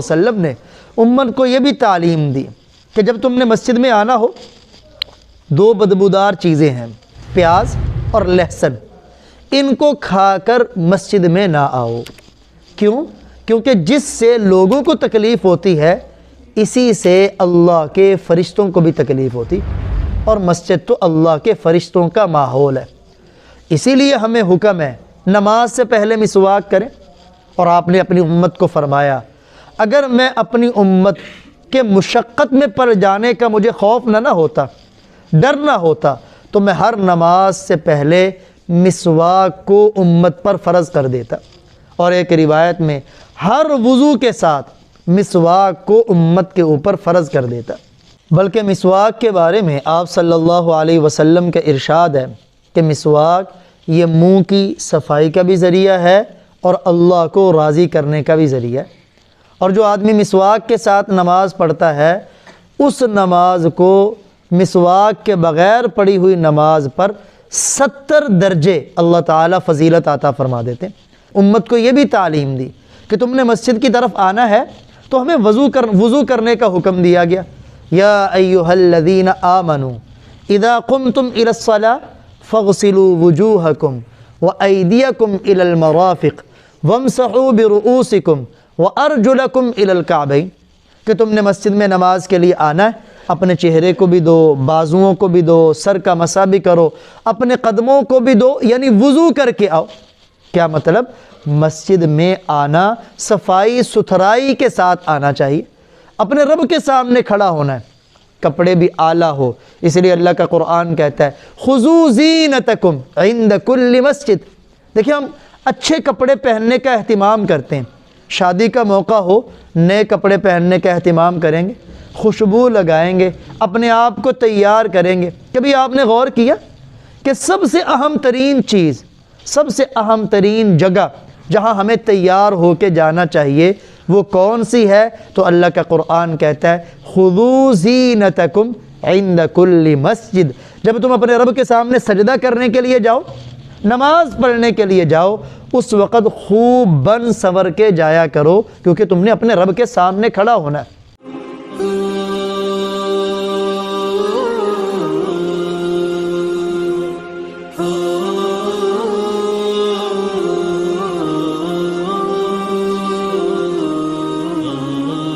وسلم نے امت کو یہ بھی تعلیم دی کہ جب تم نے مسجد میں آنا ہو، دو بدبودار چیزیں ہیں، پیاز اور لہسن، ان کو کھا کر مسجد میں نہ آؤ۔ کیوں؟ کیونکہ جس سے لوگوں کو تکلیف ہوتی ہے اسی سے اللہ کے فرشتوں کو بھی تکلیف ہوتی، اور مسجد تو اللہ کے فرشتوں کا ماحول ہے۔ اسی لیے ہمیں حکم ہے نماز سے پہلے مسواک کریں، اور آپ نے اپنی امت کو فرمایا اگر میں اپنی امت کے مشقت میں پڑ جانے کا مجھے خوف نہ ہوتا، ڈر نہ ہوتا، تو میں ہر نماز سے پہلے مسواک کو امت پر فرض کر دیتا، اور ایک روایت میں ہر وضو کے ساتھ مسواک کو امت کے اوپر فرض کر دیتا۔ بلکہ مسواک کے بارے میں آپ صلی اللہ علیہ وسلم کا ارشاد ہے کہ مسواک یہ منہ کی صفائی کا بھی ذریعہ ہے اور اللہ کو راضی کرنے کا بھی ذریعہ ہے، اور جو آدمی مسواک کے ساتھ نماز پڑھتا ہے اس نماز کو مسواک کے بغیر پڑھی ہوئی نماز پر 70 درجے اللہ تعالیٰ فضیلت عطا فرما دیتے ہیں۔ امت کو یہ بھی تعلیم دی کہ تم نے مسجد کی طرف آنا ہے تو ہمیں وضو کرنے کا حکم دیا گیا۔ یا ایھا الذین آمنوا اذا قمتم الی الصلاۃ فاغسلوا وجوہکم وایدیکم الی المرافق وامسحوا برؤوسکم وارجلکم الی الکعبین، کہ تم نے مسجد میں نماز کے لیے آنا ہے، اپنے چہرے کو بھی دو، بازوؤں کو بھی دو، سر کا مسح بھی کرو، اپنے قدموں کو بھی دو، یعنی وضو کر کے آؤ۔ کیا مطلب؟ مسجد میں آنا صفائی ستھرائی کے ساتھ آنا چاہیے، اپنے رب کے سامنے کھڑا ہونا ہے، کپڑے بھی اعلیٰ ہو، اس لیے اللہ کا قرآن کہتا ہے خذوا زینتکم عند کل مسجد۔ دیکھیں ہم اچھے کپڑے پہننے کا اہتمام کرتے ہیں، شادی کا موقع ہو نئے کپڑے پہننے کا اہتمام کریں گے، خوشبو لگائیں گے، اپنے آپ کو تیار کریں گے۔ کبھی آپ نے غور کیا کہ سب سے اہم ترین چیز، سب سے اہم ترین جگہ جہاں ہمیں تیار ہو کے جانا چاہیے وہ کون سی ہے؟ تو اللہ کا قرآن کہتا ہے خذوا زینتکم عند کل مسجد۔ جب تم اپنے رب کے سامنے سجدہ کرنے کے لیے جاؤ، نماز پڑھنے کے لیے جاؤ، اس وقت خوب بن سنور کے جایا کرو، کیونکہ تم نے اپنے رب کے سامنے کھڑا ہونا ہے۔